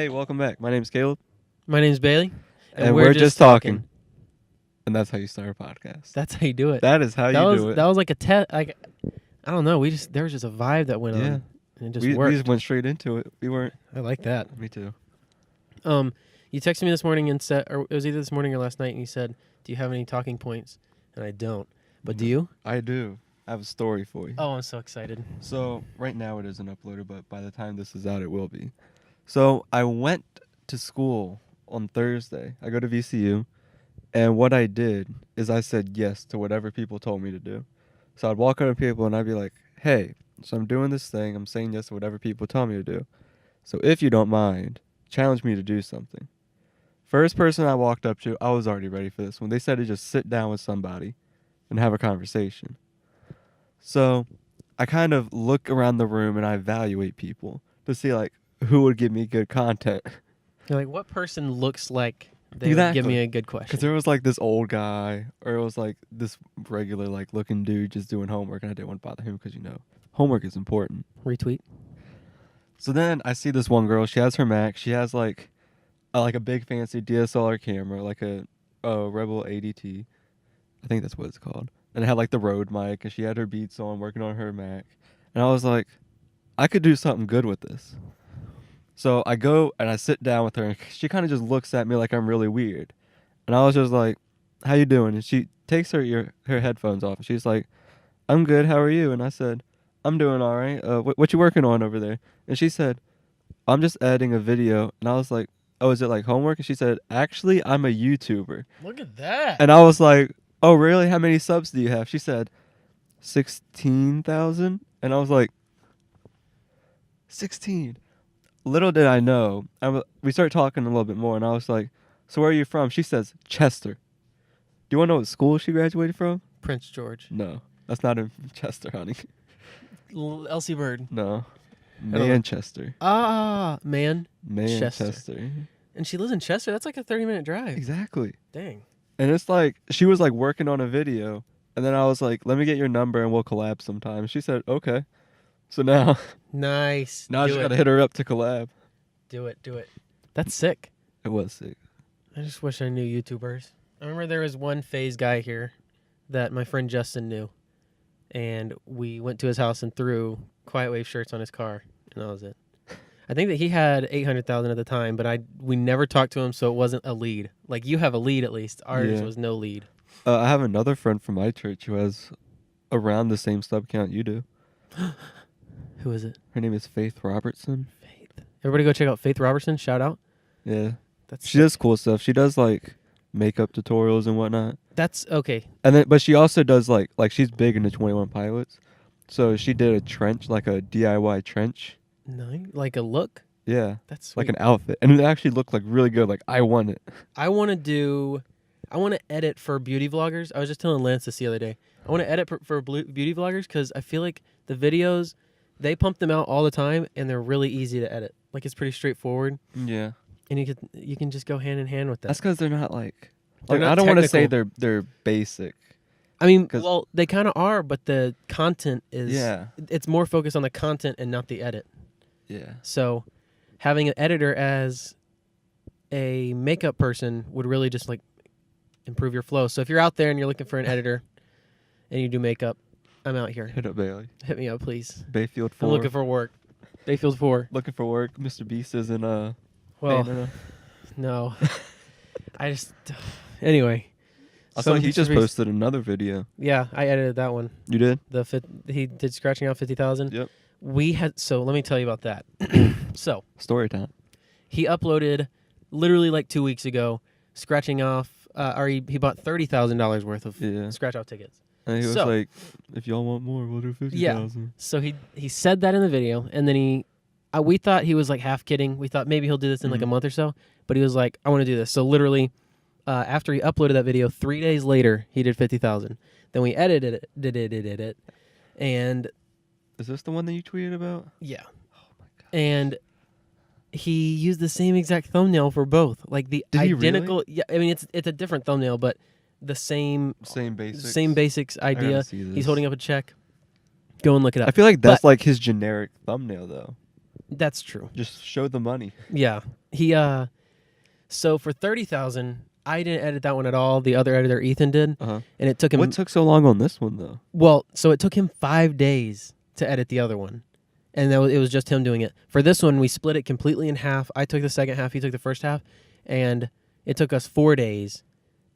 Hey, welcome back. My name's Caleb. My name's Bailey. And we're just talking. And that's how you start a podcast. That's how you do it. That is how you do it. That was like a test. Like, I don't know. There was just a vibe that went on. And it just worked. We just went straight into it. We weren't. I like that. Me too. You texted me this morning and said, or it was either this morning or last night, and you said, "Do you have any talking points?" And I don't. But do you? I do. I have a story for you. Oh, I'm so excited. So right now it isn't uploaded, but by the time this is out, it will be. So I went to school on Thursday. I go to VCU, and what I did is I said yes to whatever people told me to do. So I'd walk up to people and I'd be like, "Hey, so I'm doing this thing. I'm saying yes to whatever people tell me to do. So if you don't mind, challenge me to do something." First person I walked up to, I was already ready for this one. They said to just sit down with somebody and have a conversation. So I kind of look around the room and I evaluate people to see like who would give me good content. You're like, what person looks like they would give me a good question? Because there was like this old guy, or it was like this regular like looking dude just doing homework, and I didn't want to bother him because homework is important. Retweet. So then I see this one girl. She has her Mac. She has like a big fancy DSLR camera, like a Rebel ADT. I think that's what it's called. And it had like the Rode mic, and she had her Beats on, working on her Mac. And I was like, I could do something good with this. So I go and I sit down with her, and she kind of just looks at me like I'm really weird. And I was just like, "How you doing?" And she takes her headphones off, and she's like, "I'm good. How are you?" And I said, "I'm doing all right. What you working on over there?" And she said, "I'm just editing a video." And I was like, "Oh, is it like homework?" And she said, "Actually, I'm a YouTuber." Look at that. And I was like, "Oh, really? How many subs do you have?" She said, 16,000. And I was like, 16. Little did I know. We started talking a little bit more, and I was like, "So where are you from?" She says, "Chester." Do you want to know what school she graduated from? Prince George. No, that's not in Chester, honey. Elsie Bird. No, Manchester. Manchester. And she lives in Chester. That's like a 30-minute drive. Exactly. Dang. And it's like, she was like working on a video, and then I was like, "Let me get your number and we'll collab sometime." She said, "Okay." So now. Nice. Now I just gotta hit her up to collab. Do it. That's sick. It was sick. I just wish I knew YouTubers. I remember there was one FaZe guy here that my friend Justin knew. And we went to his house and threw Quiet Wave shirts on his car. And that was it. I think that he had 800,000 at the time, but we never talked to him, so it wasn't a lead. Like, you have a lead at least. Ours was no lead. I have another friend from my church who has around the same sub count you do. Who is it? Her name is Faith Robertson. Faith. Everybody go check out Faith Robertson. Shout out. Yeah. She does cool stuff. She does like makeup tutorials and whatnot. That's okay. But she also does like she's big into 21 Pilots. So she did a trench, like a DIY trench. Nice. Like a look? Yeah. That's sweet. Like an outfit. And it actually looked like really good. Like I want it. I want to edit for beauty vloggers. I was just telling Lance this the other day. I want to edit for beauty vloggers because I feel like the videos, they pump them out all the time, and they're really easy to edit. Like, it's pretty straightforward. Yeah. And you can just go hand in hand with that. That's because they're not like not I don't want to say technical. they're basic. I mean, well, they kind of are, but the content is... Yeah. It's more focused on the content and not the edit. Yeah. So having an editor as a makeup person would really just, like, improve your flow. So if you're out there and you're looking for an editor and you do makeup, I'm out here. Hit up Bailey. Hit me up, please. Bayfield 4. I'm looking for work. Bayfield 4. Looking for work. Mr. Beast isn't well, no. I just anyway. I saw he just posted another video. Yeah, I edited that one. You did? He did scratching out 50,000. Yep. So let me tell you about that. So story time. He uploaded literally like 2 weeks ago, scratching off. He bought $30,000 worth of scratch off tickets. And he was like, "If y'all want more, we'll do 50,000." Yeah. So he said that in the video, and then we thought he was like half kidding. We thought maybe he'll do this in like a month or so, but he was like, "I want to do this." So literally, after he uploaded that video, 3 days later, he did 50,000. Then we edited it, and is this the one that you tweeted about? Yeah. Oh my god. And he used the same exact thumbnail for both, like the Did identical. He really? Yeah, I mean it's a different thumbnail, but the same basics idea. He's holding up a check. Go and look it up. I feel like that's like his generic thumbnail though. That's true. Just show the money. Yeah. He so for 30,000, I didn't edit that one at all. The other editor, Ethan, did. Uh-huh. And it took him What took so long on this one though? Well, so it took him 5 days to edit the other one. And it was just him doing it. For this one, we split it completely in half. I took the second half, he took the first half, and it took us 4 days,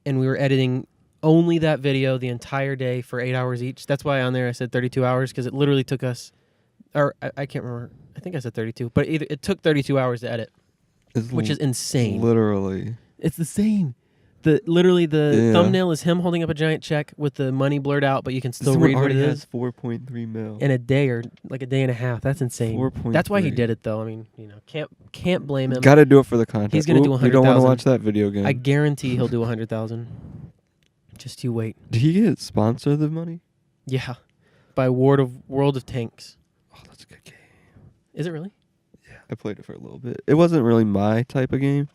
and we were editing only that video the entire day for 8 hours each. That's why on there I said 32 hours, because it literally took us, or I can't remember. I think I said 32, but it took 32 hours to edit, which is insane. Literally. It's insane. Literally the thumbnail is him holding up a giant check with the money blurred out, but you can still read what it is. 4.3 mil In a day or like a day and a half. That's insane. 4.3. That's why he did it though. I mean, can't blame him. Got to do it for the content. He's gonna do We don't want to 100,000. watch that video game. I guarantee he'll do 100,000. Just you wait. Did he get sponsored the money? Yeah, by World of Tanks. Oh, that's a good game. Is it really? Yeah, I played it for a little bit. It wasn't really my type of game,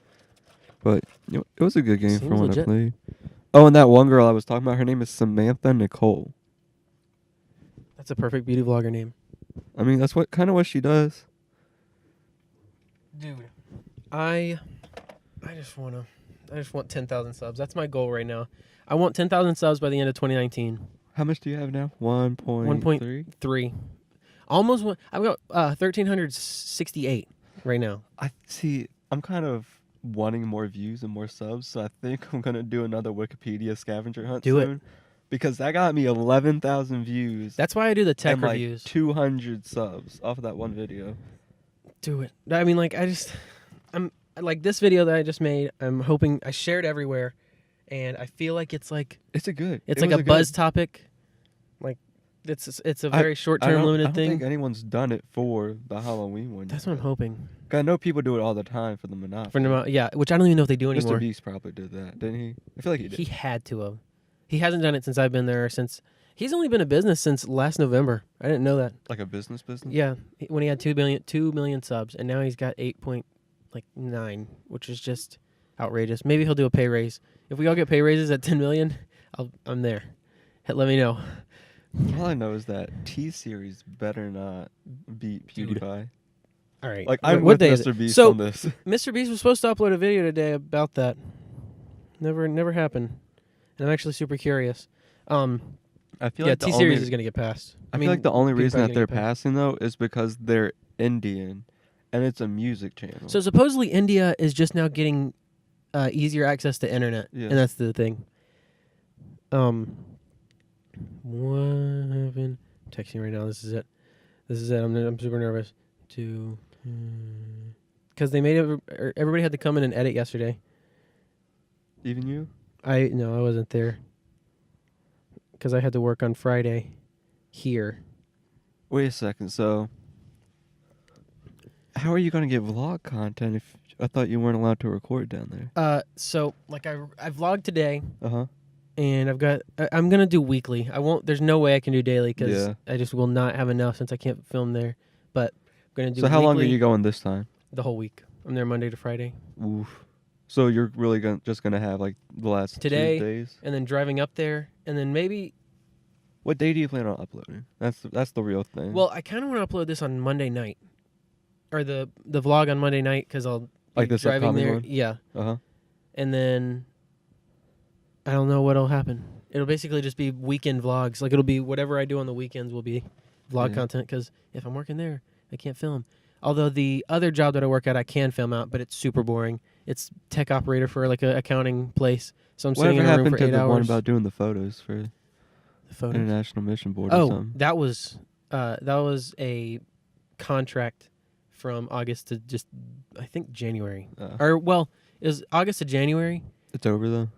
but it was a good game Seems for when legit. I played. Oh, and that one girl I was talking about, her name is Samantha Nicole. That's a perfect beauty vlogger name. I mean, that's what she does. Dude, I just want 10,000 subs. That's my goal right now. I want 10,000 subs by the end of 2019. How much do you have now? 1.3? 1.3. Almost one. I've got 1,368 right now. I see. I'm kind of wanting more views and more subs, so I think I'm gonna do another Wikipedia scavenger hunt Do it. soon. Because that got me 11,000 views. That's why I do the tech and like reviews. 200 subs off of that one video. Do it. I mean, like, I'm like this video that I just made. I'm hoping I shared everywhere, and I feel like it's like It's like was a buzz topic. Like, it's a very short term limited I don't thing. think anyone's done it for the Halloween one. That's what I'm hoping. 'Cause I know people do it all the time for the Monopoly. Yeah, which I don't even know if they do anymore. Mr. Beast probably did that, didn't he? I feel like he did. He had to have. He hasn't done it since I've been there. He's only been in business since last November. I didn't know that. Like a business? Yeah, when he had 2 million subs, and now he's got 8.9, which is just outrageous. Maybe he'll do a pay raise. If we all get pay raises at 10 million, I'm there. Let me know. All I know is that T-Series better not beat Dude. PewDiePie. All right. Like, I'm what with day is Mr. it? Beast So, on this. Mr. Beast was supposed to upload a video today about that. Never happened. And I'm actually super curious. I feel Yeah, like T-Series is going to get passed. I feel like the only reason that PewDiePie's they're gonna get passed. passing though is because they're Indian, and it's a music channel. So supposedly India is just now getting easier access to internet, Yeah. and that's the thing. What happened? I'm texting right now. This is it. I'm super nervous. Because they made everybody had to come in and edit yesterday. Even you? I wasn't there. Because I had to work on Friday here. Wait a second. So, how are you gonna get vlog content if I thought you weren't allowed to record down there? So like I vlogged today. Uh huh. And I'm going to do weekly. I won't, there's no way I can do daily because Yeah. I just will not have enough since I can't film there. But I'm going to do So how long are weekly you going this time? The whole week. I'm there Monday to Friday. Oof. So you're really just gonna have like the last Today, 2 days? and then driving up there, and then maybe, What day do you plan on uploading? That's the real thing. well, I kind of want to upload this on Monday night. Or the vlog on Monday night because I'll be Like this driving upcoming there. one? Yeah. Uh-huh. And then I don't know what'll happen. It'll basically just be weekend vlogs. Like, it'll be whatever I do on the weekends will be vlog Yeah. content because if I'm working there, I can't film. Although the other job that I work at, I can film out, but it's super boring. It's tech operator for like an accounting place. So I'm sitting Whatever in a room happened for to 8 the one hours. about doing the photos for The photos. International Mission Board or Oh, something? that was a contract from August to just, I think, January. Or, well, it was August to January. It's over though?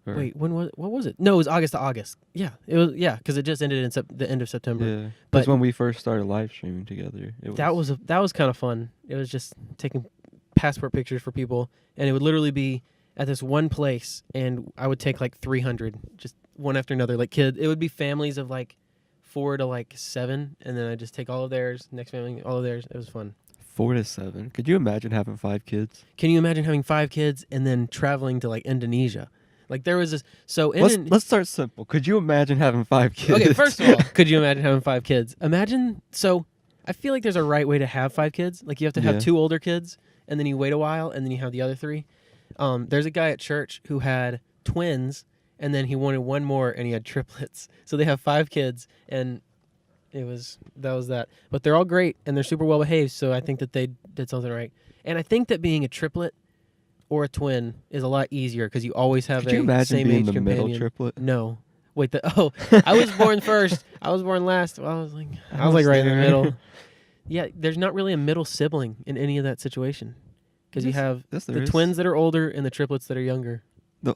Or- Wait, what was it? No, it was August to August. Yeah, it was. Yeah, because it just ended in the end of September. Yeah. But- Because when we first started live streaming together, That was kind of fun. It was just taking passport pictures for people, and it would literally be at this one place, and I would take like 300, just one after another. Like it would be families of like 4 to like 7, and then I just take all of theirs, next family, all of theirs. It was fun. 4 to 7. Could you imagine having 5 kids? Can you imagine having 5 kids and then traveling to like Indonesia? Like there was this. So Let's start simple. Could you imagine having 5 kids? Okay, first of all, could you imagine having 5 kids? Imagine, so I feel like there's a right way to have 5 kids. Like you have to have Yeah. 2 older kids, and then you wait a while, and then you have the other 3. There's a guy at church who had twins, and then he wanted one more, and he had triplets. So they have 5 kids, and that was that. But they're all great, and they're super well behaved. So I think that they did something right. And I think that being a triplet or a twin is a lot easier because you always have Could you a imagine same being age the companion. middle triplet? No. Wait, I was born first. I was born last. Well, I was like right in the middle. Yeah, there's not really a middle sibling in any of that situation because you have the twins that are older and the triplets that are younger.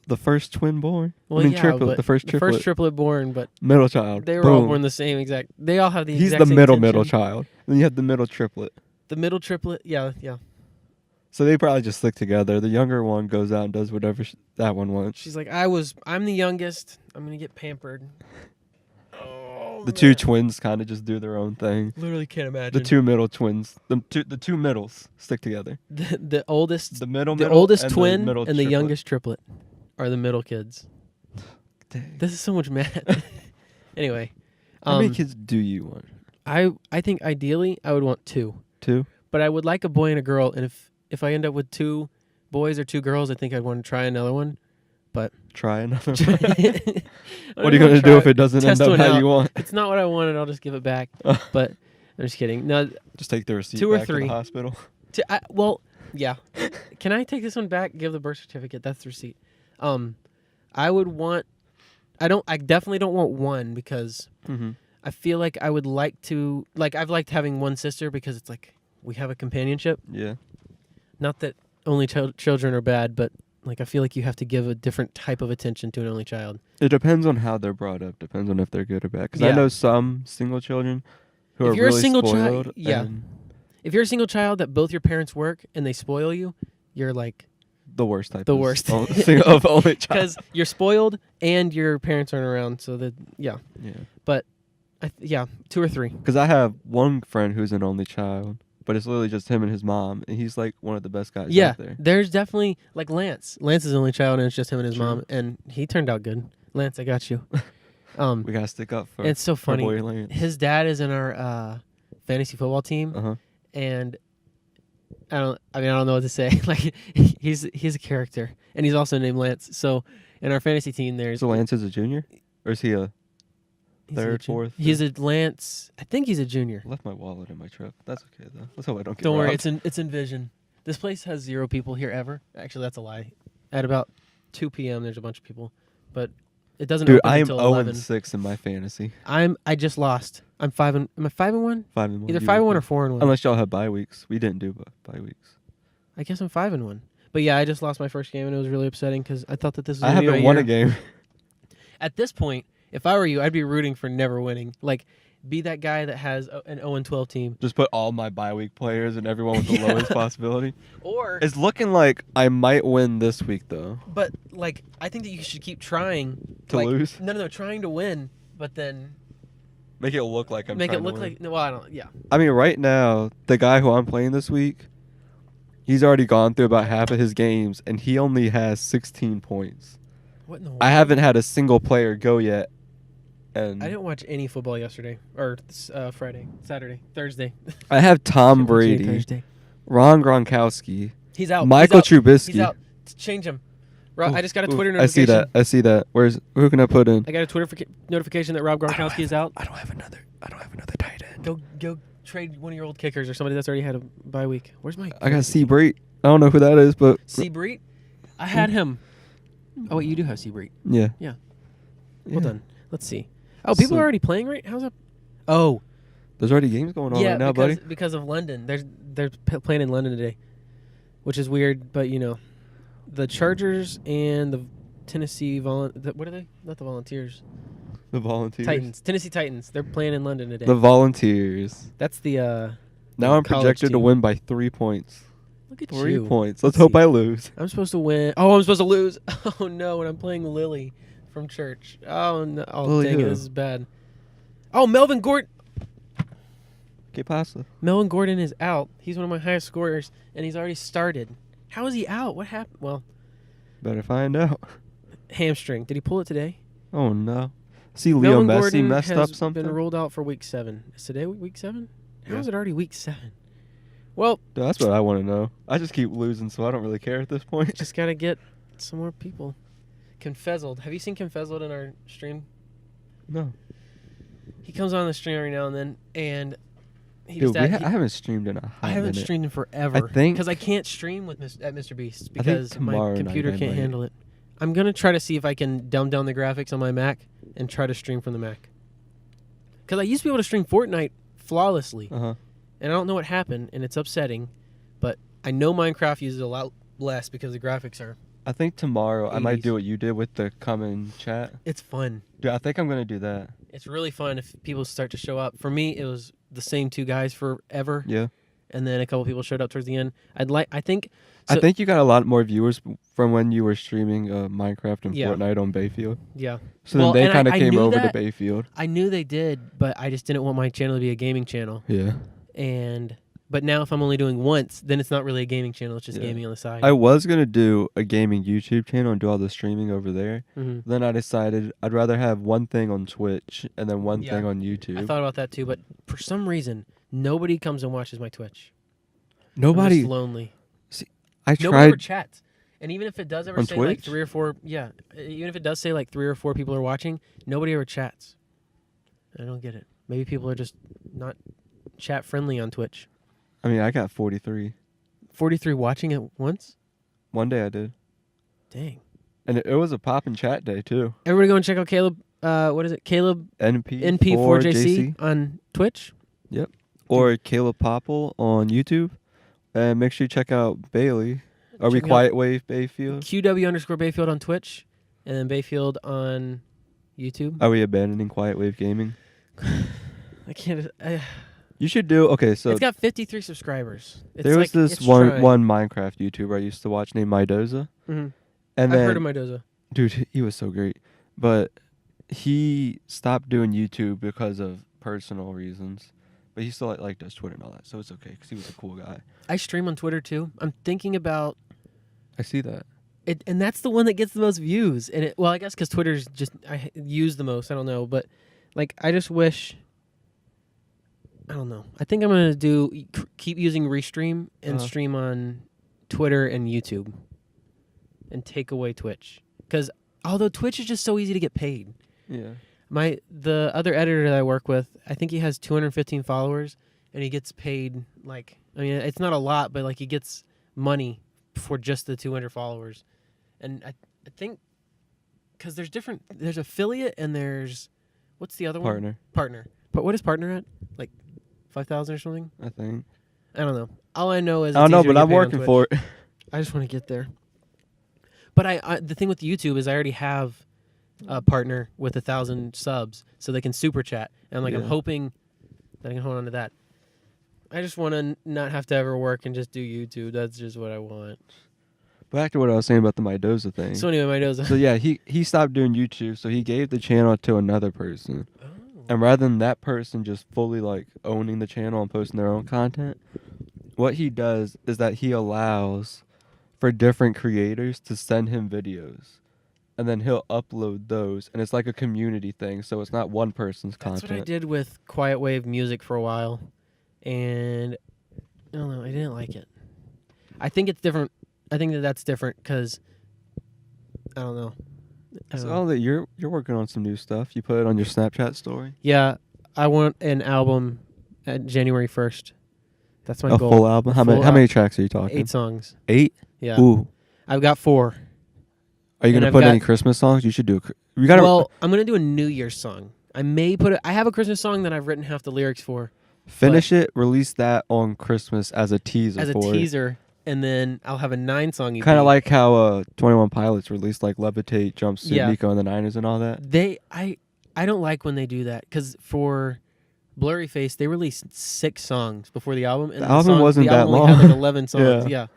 The first twin born. Well, I mean, yeah, triplet. but The first triplet born, but middle child. they were Boom. all born the same exact. They all have the He's exact the same middle attention. child. Then you have the middle triplet. The middle triplet, yeah. So they probably just stick together. The younger one goes out and does whatever that one wants. She's like, I'm the youngest. I'm gonna get pampered. Oh, The two twins kind of just do their own thing. Literally can't imagine. The 2 middle twins, the two middles stick together. The oldest, The oldest and twin the middle and the triplet. youngest triplet are the middle kids. Dang. This is so much math. Anyway, How many kids do you want? I think ideally I would want 2, 2? but I would like a boy and a girl. And if I end up with 2 boys or 2 girls, I think I'd want to try another one. But Try another what one. What are you gonna do if it doesn't end up how you want? It's not what I wanted. I'll just give it back. But I'm just kidding. No, Just take the receipt 2 or back 3. to the hospital. Well, yeah. Can I take this one back? Give the birth certificate. That's the receipt. I would want. I definitely don't want 1 because Mm-hmm. I feel like I would like to. Like I've liked having 1 sister because it's like we have a companionship. Yeah. Not that only children are bad, but like I feel like you have to give a different type of attention to an only child. It depends on how they're brought up. Depends on if they're good or bad. Because I Yeah. know some single children who If are you're a really single spoiled. yeah. and If you're a single child that both your parents work and they spoil you, you're like the worst type. The of worst. of only child. because you're spoiled and your parents aren't around. So that Yeah. 2 or 3. Because I have one friend who's an only child, but it's literally just him and his mom, and he's like one of the best guys Yeah, out there. there's definitely like Lance. Lance is the only child, and it's just him and his True. mom, and he turned out good. Lance, I got you. We gotta stick up for. It's so for funny. boy Lance. His dad is in our fantasy football team, Uh huh. and I don't know what to say. Like he's a character, and he's also named Lance. So in our fantasy team, there's So Lance is a junior, or is he a? he's third, a fourth, He's a Lance. I think he's a junior. I left my wallet in my truck. That's okay though. Let's hope I don't get Don't worry, robbed. it's in Vision. This place has 0 people here ever. Actually, that's a lie. At about 2 p.m., there's a bunch of people, but it doesn't Dude, open I am until 0 11. and 6 in my fantasy. I just lost. I'm 5 and. Am I 5 and 1? 5 and 1. Either You 5 and would 1 be. or 4 and 1. Unless y'all have bye weeks. We didn't do bye weeks. I guess I'm 5 and 1. But yeah, I just lost my first game and it was really upsetting because I thought that this was. I gonna be haven't my won year. a game. At this point, if I were you, I'd be rooting for never winning. Like, be that guy that has an 0 and 12 team. Just put all my bye week players and everyone with the Yeah. lowest possibility. Or, It's looking like I might win this week though. but like, I think that you should keep trying To like, lose? No, trying to win, but then Make it look like I'm make it trying to look win. like. No, well, I don't. Yeah. I mean, right now, the guy who I'm playing this week, he's already gone through about half of his games, and he only has 16 points. What in the world? I haven't had a single player go yet. And I didn't watch any football yesterday or Friday, Saturday, Thursday. I have Tom Should've watched it Brady, Thursday. Ron Gronkowski, He's out. Michael He's out. Trubisky. He's out. Change him. I just got a Ooh, Twitter I see notification. that. I see that. Who can I put in? I got a Twitter notification that Rob Gronkowski is out. I don't have another tight end. Go trade one of your old kickers or somebody that's already had a bye week. Where's my? I got Seabreet. I don't know who that is, but Seabreet. I had him. Oh wait, you do have Seabreet. yeah. Well done. Let's see. Oh, people So- are already playing, right? How's that? Oh, There's already games going on yeah, right now, because, buddy. because of London. They're playing in London today, which is weird, but you know, the Chargers and the Tennessee what are they? Not the Volunteers. The Volunteers. Titans. Tennessee Titans. They're playing in London today. The Volunteers. That's the Now I'm college projected to team. win by 3 points. Look at 3 you. points. Let's Let's hope see. I lose. I'm supposed to win. Oh, I'm supposed to lose. Oh no, and I'm playing Lily from church. Oh no. Oh Lily dang it, who? this is bad. Oh, Melvin Gordon. Que pasa? Melvin Gordon is out. He's one of my highest scorers, and he's already started. How is he out? What happened? Well, Better find out. hamstring. Did he pull it today? Oh no. See Leo Melvin Messi Gordon messed has up something. been ruled out for week 7. Is today week 7? How is it already week 7? Well, Dude, that's what I want to know. I just keep losing, so I don't really care at this point. just gotta get some more people. Confezzled. Have you seen Confezzled in our stream? No. He comes on the stream every now and then, and he Dude, just I haven't streamed in a hot I haven't minute. streamed in forever. I think- because I can't stream with at Mr. Beast think because my tomorrow night computer I can't might. handle it. I'm gonna try to see if I can dumb down the graphics on my Mac and try to stream from the Mac. Because I used to be able to stream Fortnite flawlessly, Uh-huh. and I don't know what happened, and it's upsetting. But I know Minecraft uses a lot less because the graphics are. I think tomorrow I might 80s. do what you did with the come and chat. It's fun. Dude, I think I'm going to do that. It's really fun if people start to show up. For me, it was the same 2 guys forever, Yeah. and then a couple people showed up towards the end. I think. I So- think you got a lot more viewers from when you were streaming Minecraft and Yeah. Fortnite on Bayfield. Yeah. So Well, then they and kind of I came knew over that. to Bayfield. I knew they did, but I just didn't want my channel to be a gaming channel. Yeah. But now if I'm only doing once, then it's not really a gaming channel. It's just Yeah. gaming on the side. I was going to do a gaming YouTube channel and do all the streaming over there. Mhm. Then I decided I'd rather have one thing on Twitch and then one Yeah. thing on YouTube. I thought about that too, but for some reason, nobody comes and watches my Twitch. I'm Nobody. just lonely. I Nobody ever tried. chats. And even if it does ever On say like Twitch? 3 or 4, yeah, even if it does say like 3 or 4 people are watching, nobody ever chats. I don't get it. Maybe people are just not chat friendly on Twitch. I mean, I got 43. 43 watching at once? One day I did. Dang. And it was a pop and chat day, too. Everybody go and check out Caleb. What is it? Caleb NP4JC. NP4JC on Twitch. Or Caleb Poppell on YouTube. And make sure you check out Bailey. Are we Check out Quiet Wave Bayfield? QW_Bayfield on Twitch, and then Bayfield on YouTube. Are we abandoning Quiet Wave Gaming? I can't. You should do. Okay, so It's got 53 subscribers. It's there was like, this it's one trying. Minecraft YouTuber I used to watch named Mydoza. Mhm. And I've then, heard of Mendoza. dude, he was so great. But he stopped doing YouTube because of personal reasons. But he still like does Twitter and all that, so it's okay because he was a cool guy. I stream on Twitter too. I'm thinking about I see that. it, and that's the one that gets the most views. And well, I guess because Twitter's just I use the most. I don't know, but like I just wish. I don't know. I think I'm gonna keep using Restream and stream on Twitter and YouTube, and take away Twitch. Because although Twitch is just so easy to get paid. Yeah. The other editor that I work with, I think he has 215 followers, and he gets paid like, I mean, it's not a lot, but like he gets money for just the 200 followers. And I think because there's affiliate and there's what's the other one? Partner. But what is partner at? Like 5,000 or something? I think. I don't know. All I know is I don't know, it's easier but to I'm get paid on working Twitch. for it. I just want to get there. But the thing with YouTube is I already have a partner with 1,000 subs, so they can super chat. And I'm Yeah. hoping that I can hold on to that. I just want to not have to ever work and just do YouTube. That's just what I want. Back to what I was saying about the Mydoza thing. So anyway, my nose. So yeah, he stopped doing YouTube, so he gave the channel to another person. Oh. And rather than that person just fully like owning the channel and posting their own content, what he does is that he allows for different creators to send him videos. And then he'll upload those, and it's like a community thing, so it's not one person's That's content. what I did with Quiet Wave Music for a while, and I don't know, I didn't like it. I think it's different. I think that's different because I don't know. So that you're working on some new stuff. You put it on your Snapchat story. Yeah, I want an album at January 1st. That's my A goal. full album. How many tracks are you talking? 8 songs. 8? Yeah. Ooh. I've got 4. Are you And gonna I've put got- any Christmas songs? You should do. You gotta. Well, I'm gonna do a New Year's song. I may put it. I have a Christmas song that I've written half the lyrics for Finish it, release that on Christmas as a teaser as a for teaser, and then I'll have a 9-song EP. Kind of like how 21 Pilots released like Levitate, Jumpsuit, Yeah. Nico and the Niners and all that. I don't like when they do that because for Blurry Face they released 6 songs before the album, and The album wasn't the that album only had long. like 11 songs. Yeah. Yeah.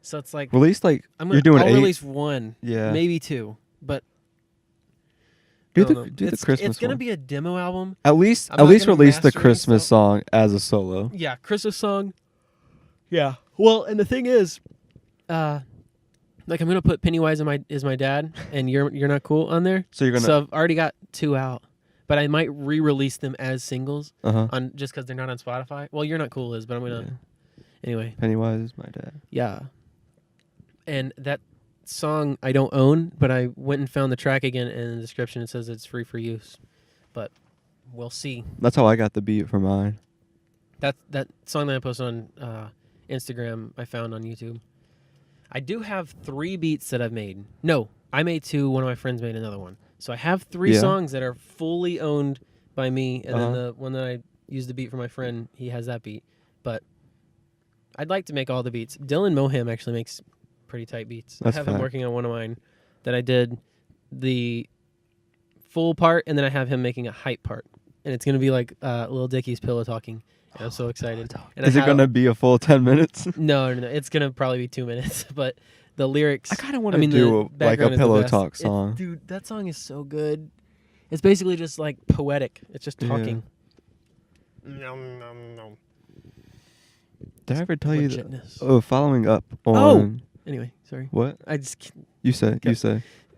So it's like Release like I'm you're doing I'll 8. release 1, Yeah. maybe 2, but Do I don't know. the Christmas It's gonna one. be a demo album. At least I'm not gonna release the master it, Christmas so- song as a solo. Yeah, Christmas song. Yeah. Well, and the thing is, like I'm gonna put Pennywise is my dad, and you're not cool on there. So you're gonna. So I've already got 2 out, but I might re-release them as singles Uh-huh. on just because they're not on Spotify. Well, You're Not Cool is, but I'm gonna anyway. Pennywise is my dad. Yeah, and that song I don't own, but I went and found the track again, and in the description it says it's free for use. But we'll see. That's how I got the beat for mine. That song that I posted on Instagram, I found on YouTube. I do have 3 beats that I've made. No, I made 2. One of my friends made another one. So I have 3 songs that are fully owned by me, and then the one that I used the beat for my friend, he has that beat. But I'd like to make all the beats. Dylan Moham actually makes pretty tight beats. That's I have him working on one of mine that I did the full part, and then I have him making a hype part. And it's going to be like Lil Dicky's Pillow Talking. And I'm so excited. And Is it going to be a full 10 minutes? No. It's going to probably be 2 minutes. But the lyrics... I kind of want to do like a pillow talk song. Dude, that song is so good. It's basically just like poetic. It's just talking. Nom, nom, nom. Did I ever tell you that? Legitness. Oh, following up on... Anyway, sorry. What? I just... You say.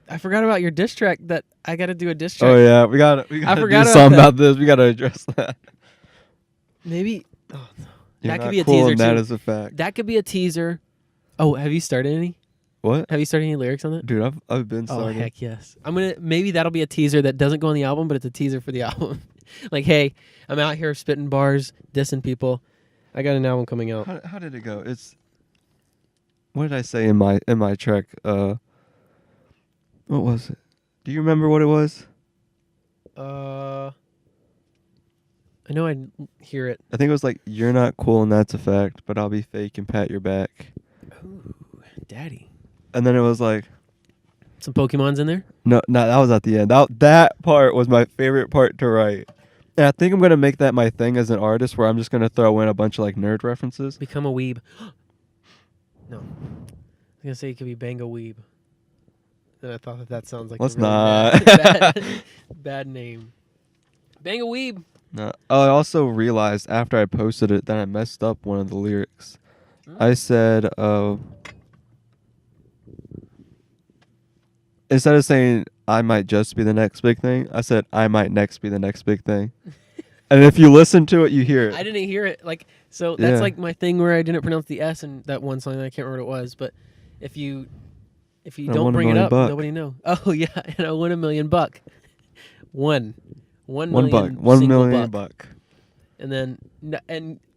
I forgot about your diss track that I got to do a diss track. Oh, yeah. We got to do forgot something about about this. We got to address that. Maybe... Oh, no. You're That could not be a cool, teaser, and that too. is a fact. That could be a teaser. Oh, have you started any? What? Have you started any lyrics on that? Dude, I've been Oh, started. heck yes. Maybe that'll be a teaser that doesn't go on the album, but it's a teaser for the album. Like, hey, I'm out here spitting bars, dissing people. I got an album coming out. How did it go? What did I say in my track? What was it? Do you remember what it was? I know I hear it. I think it was like, you're not cool and that's a fact, but I'll be fake and pat your back. Ooh, daddy. And then it was like... Some Pokemons in there? No, that was at the end. That part was my favorite part to write. And I think I'm going to make that my thing as an artist, where I'm just going to throw in a bunch of like nerd references. Become a weeb. No. I was going to say you could be Bango Weeb. Then I thought that sounds like Let's a really not. bad name. Bango Weeb. No. Oh, I also realized after I posted it that I messed up one of the lyrics. I said, instead of saying, I might just be the next big thing, I said, I might next be the next big thing. And if you listen to it, you hear it. I didn't hear it. Like, so that's like my thing where I didn't pronounce the S in that one song. I can't remember what it was. But if you don't bring it up, nobody know. Oh, yeah. And I won $1 million. $1 million buck. And then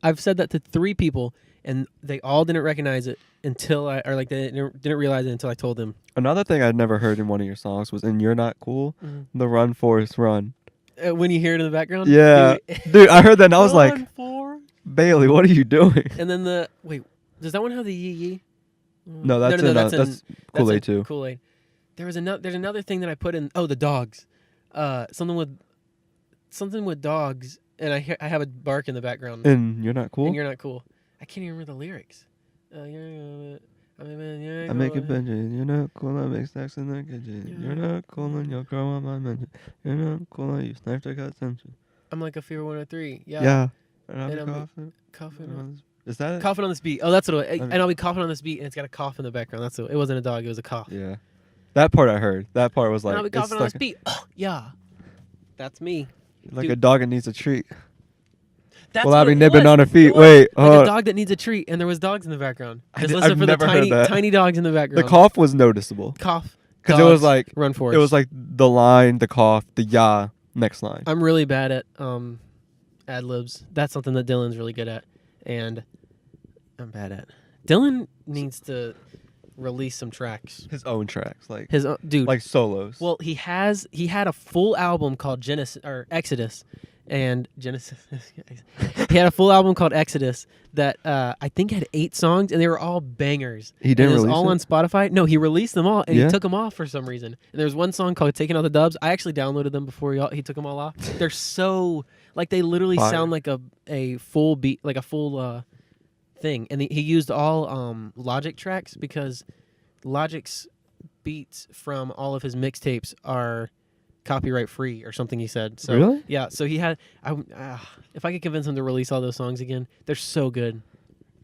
I've said that to 3 people, and they all didn't recognize it until they didn't realize it until I told them. Another thing I'd never heard in one of your songs was in You're Not Cool, the Run Forest Run. When you hear it in the background? Yeah. Dude, I heard that and I was like, Forest. Bailey, what are you doing? And then does that one have the yee yee? No, that's Kool-Aid too. Kool-Aid. There's another thing that I put in. Oh, the dogs. Something with dogs, and I have a bark in the background. And You're Not Cool? And You're Not Cool. I can't even remember the lyrics. I make a Benji. You're not cool. I make snacks in the kitchen. You're not cool and you'll grow on my mention. You're not cool and you snipe the cut tension. I'm like a Fever 103. Yeah. Yeah. And I'll And be I'm coughing. Is that it? coughing on this beat. Oh, that's what and I'll be coughing on this beat, and it's got a cough in the background. It wasn't a dog. It was a cough. Yeah. That part I heard. That part was like... And I'll be coughing on this beat. Oh, yeah. That's me. Like Dude. a dog that needs a treat. That's Well, I'll what be it nibbling was. on her feet. It was Wait. like a dog that needs a treat, and there was dogs in the background. Just listen I've for the never heard that. tiny dogs in the background. The cough was noticeable. Cough. Because it was like... Run Forest. It was like the line, the cough, the ya, next line. I'm really bad at ad libs. That's something that Dylan's really good at, and I'm bad at. Dylan needs to release some tracks. His own tracks. Like His dude. like solos. Well, he had a full album called Exodus, and Genesis. He had a full album called Exodus that I think had 8 songs, and they were all bangers. He didn't and it was release all it? on Spotify. No, he released them all, and Yeah? he took them off for some reason. And there was one song called "Taking Out the Dubs." I actually downloaded them before he took them all off. They're so they literally Fire. sound like a full beat, like a full thing. And he used all Logic tracks because Logic's beats from all of his mixtapes are copyright free or something, he said. So Really? yeah, so he had if I could convince him to release all those songs again, they're so good.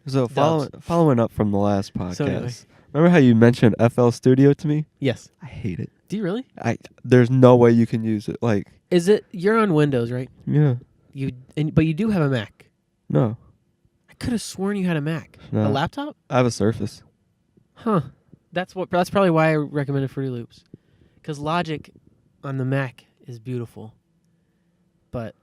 So following up from the last podcast, So anyway. remember how you mentioned FL Studio to me? Yes. I hate it. Do you really? There's no way you can use it. Like, Is it? You're on Windows, right? yeah, But you do have a Mac. no, I could have sworn you had a Mac. A no. laptop? I have a Surface. Huh. That's probably why I recommended Fruity Loops. Because Logic on the Mac is beautiful. But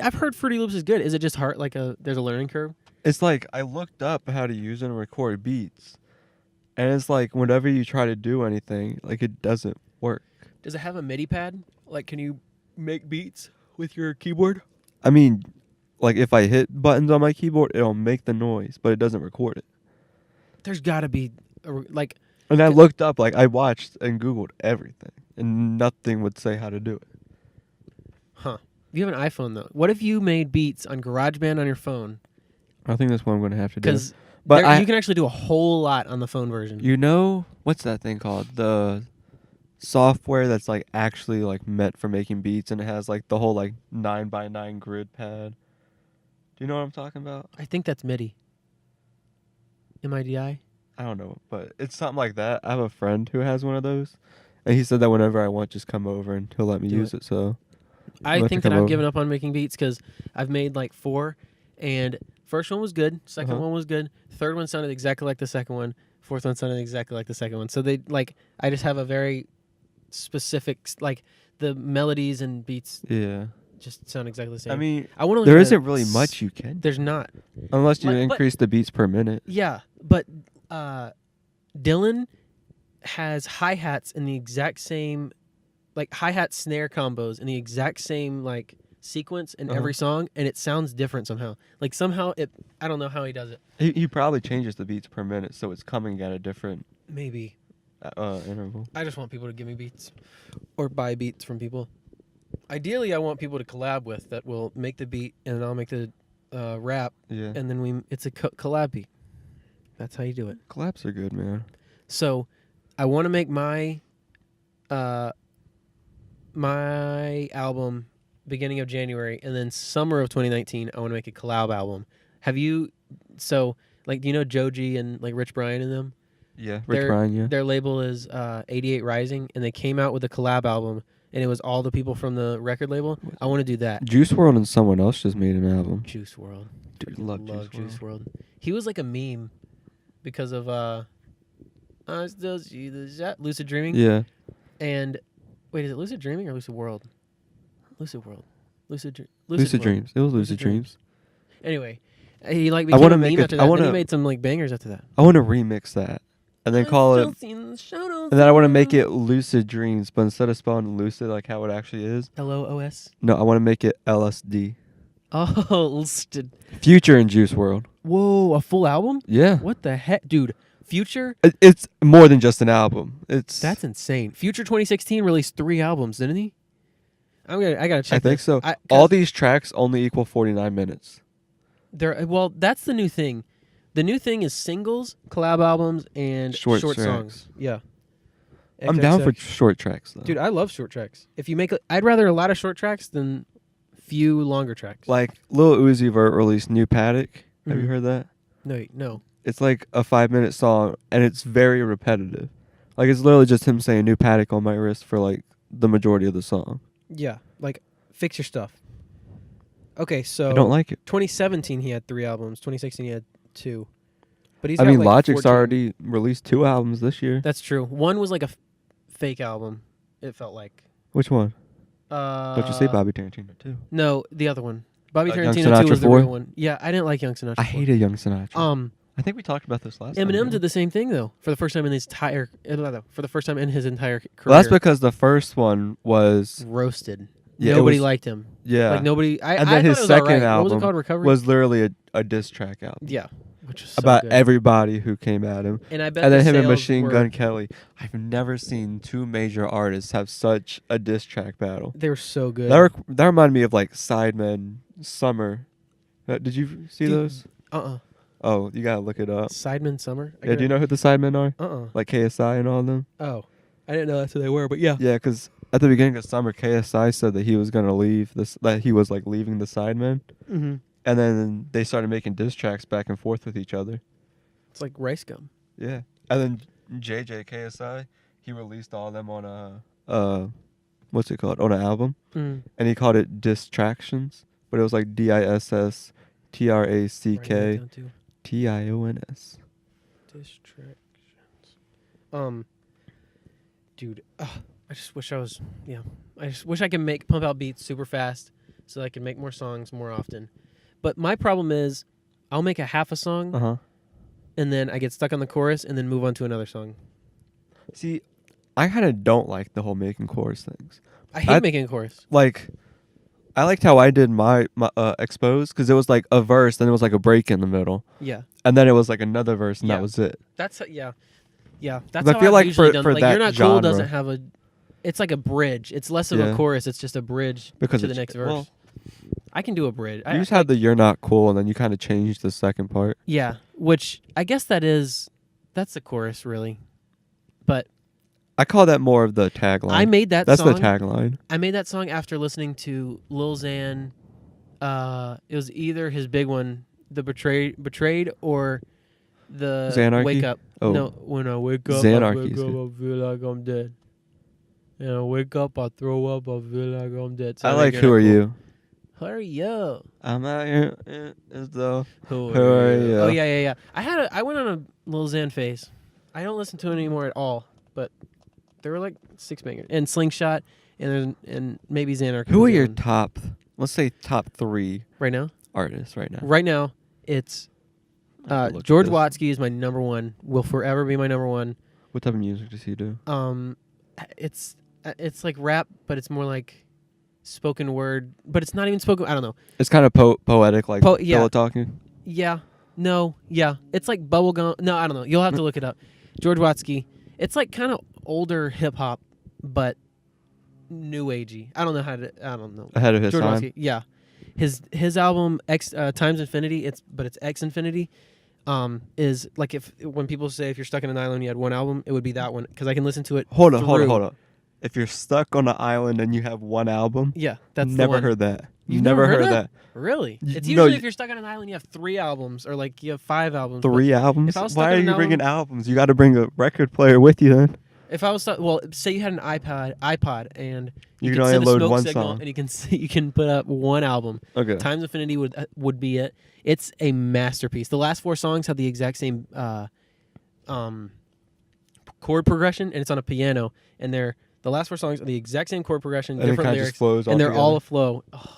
I've heard Fruity Loops is good. Is it just hard? There's a learning curve? It's like I looked up how to use it and record beats, and it's like whenever you try to do anything, like it doesn't work. Does it have a MIDI pad? Like, can you make beats with your keyboard? I mean, like if I hit buttons on my keyboard, it'll make the noise, but it doesn't record it. There's got to be, And I looked up, like I watched and Googled everything, and nothing would say how to do it. Huh. You have an iPhone, though. What if you made beats on GarageBand on your phone? I think that's what I'm going to have to do. Because But you can actually do a whole lot on the phone version. You know, what's that thing called? The software that's like actually like meant for making beats, and it has like the whole like 9x9 grid pad. Do you know what I'm talking about? I think that's MIDI. MIDI? I don't know, but it's something like that. I have a friend who has one of those, and he said that whenever I want, just come over and he'll let me use it. So I think that I've given up on making beats because I've made like 4, and first one was good, second one was good, third one sounded exactly like the second one, fourth one sounded exactly like the second one. So I just have a very specific, like the melodies and beats just sound exactly the same. I mean, I want to. there isn't really much you can. There's not. Unless you increase the beats per minute. Yeah, but Dylan has hi-hats in the exact same, like hi-hat snare combos in the exact same like sequence in every song, and it sounds different somehow. Like somehow I don't know how he does it. He probably changes the beats per minute, so it's coming at a different Maybe. interval. I just want people to give me beats or buy beats from people. Ideally, I want people to collab with that will make the beat and I'll make the rap. Yeah. And then it's a collab beat. That's how you do it. Collabs are good, man. So, I want to make my my album beginning of January, and then summer of 2019, I want to make a collab album. Have you? So, like, do you know Joji and like Rich Brian and them? Yeah, Rich Brian. Yeah. Their label is 88 Rising, and they came out with a collab album, and it was all the people from the record label. I want to do that. Juice WRLD and someone else just made an album. Juice WRLD. Dude, love Juice WRLD. He was like a meme because of I still see the shot. Lucid Dreaming. Yeah. And wait, is it Lucid Dreaming or Lucid World? Lucid World. Lucid Dreams. It was Lucid Dreams. Anyway, he like became a meme after that. Then he made some like bangers after that. I want to remix that and then call it. And then I want to make it Lucid Dreams, but instead of spelling lucid like how it actually is, LOOS. no, I want to make it LSD. Oh, Future and Juice WRLD. Whoa, a full album? Yeah. What the heck, dude? Future? It's more than just an album. That's insane. Future 2016 released 3 albums, didn't he? I gotta check. I think so. All these tracks only equal 49 minutes. That's the new thing. The new thing is singles, collab albums, and short songs. Yeah. I'm down for short tracks though. Dude, I love short tracks. If you make, I'd rather a lot of short tracks than few longer tracks. Like Lil Uzi Vert released New Paddock. Have you heard that? No. It's like a 5-minute song, and it's very repetitive. Like it's literally just him saying "New Paddock" on my wrist for like the majority of the song. Yeah, like fix your stuff. Okay, so I don't like it. 2017 he had 3 albums. 2016 he had 2. But he's. Logic's already released 2 albums this year. That's true. One was like a fake album. It felt like. Which one? Don't you say Bobby Tarantino too? No, the other one. Bobby Tarantino Young Sinatra 2 was the 4? real one. Yeah, I didn't like Young Sinatra. I hated Young Sinatra. I think we talked about this last time. Eminem did the same thing though. For the first time in his entire career. Well, that's because the first one was roasted. Yeah, nobody liked him. Yeah. Like nobody. And then his second album what was it called? Recovery? was literally a diss track album. Yeah. Which was so about good. everybody who came at him. And I bet and then the him and sales Machine were, Gun Kelly. I've never seen 2 major artists have such a diss track battle. They were so good. That reminded me of like Sidemen, Summer. Did you see those? Oh, you gotta look it up. Sidemen, Summer. Yeah, do you know who the Sidemen are? Like KSI and all of them. Oh, I didn't know that's who they were, but yeah. Yeah, because at the beginning of Summer, KSI said that he was gonna leave that he was like leaving the Sidemen. Mm-hmm. And then they started making diss tracks back and forth with each other. It's like rice gum. Yeah. And then JJ KSI, he released all of them on what's it called, on an album, Mm. and he called it Distractions, but it was like Writing that DISSTRACKTIONS. down too. Distractions. Dude, I just wish I was. Yeah, I just wish I could pump out beats super fast so I can make more songs more often. But my problem is, I'll make a half a song Uh-huh. and then I get stuck on the chorus and then move on to another song. See, I kind of don't like the whole making chorus things. I hate making a chorus. Like, I liked how I did my expose, because it was like a verse, then it was like a break in the middle, Yeah, and then it was like another verse, and Yeah. that was it. that's yeah. That's I how feel I've like usually for- done. for Like that You're Not Cool genre- doesn't have a. It's like a bridge. It's less of a Yeah. chorus. It's just a bridge Because to the it's- next verse. well, I can do a bridge. You just had the "You're Not Cool," and then you kind of changed the second part. Yeah, which I guess that's the chorus really. But I call that more of the tagline. I made that That's song. the tagline. I made that song after listening to Lil Xan. It was either his big one, the betrayed, or the Xanarchy? Wake Up. Oh. No, when I wake up, Xanarchy's I feel like I'm dead. And I wake up, I throw up, I feel like I'm dead. So I I'm like You're "Who Not Are Cool. You." Who are you? I'm out here as though. Who are you? Oh yeah. I went on a Lil Xan phase. I don't listen to it anymore at all. But there were like 6 bangers and Slingshot and maybe Xanarchy. Who was are the your one. top? Let's say top 3 right now? artists right now. Right now, it's I have to look at George this. Watsky is my number one. Will forever be my number one. What type of music does he do? It's like rap, but it's more like spoken word. But it's not even spoken. I don't know. It's kind of poetic, like yeah. pillow talking. Yeah. No. Yeah. It's like bubblegum. No, I don't know. You'll have to look it up. George Watsky. It's like kind of older hip hop, but new agey. I don't know how to. I don't know. Ahead of his George time. Watsky. Yeah. His album X Times Infinity. It's X Infinity. Is like when people say if you're stuck in an island you had one album, it would be that one because I can listen to it. Hold up. If you're stuck on an island and you have one album, Yeah, that's the never one. heard that. You've never never heard heard that. Really? Y- It's no, usually y- if you're stuck on an island, you have 3 albums or like you have 5 albums. but 3 albums? if I was stuck Why on are an you bringing album- albums? You got to bring a record player with you then. If I was stuck, well, say you had an iPod, and You you can could only send a load smoke one signal, song. and you can put up one album. Okay. Times Infinity would be it. It's a masterpiece. The last 4 songs have the exact same chord progression, and it's on a piano, and the last 4 songs are the exact same chord progression, And it different kind of lyrics, just flows and they're all together. a flow. Oh,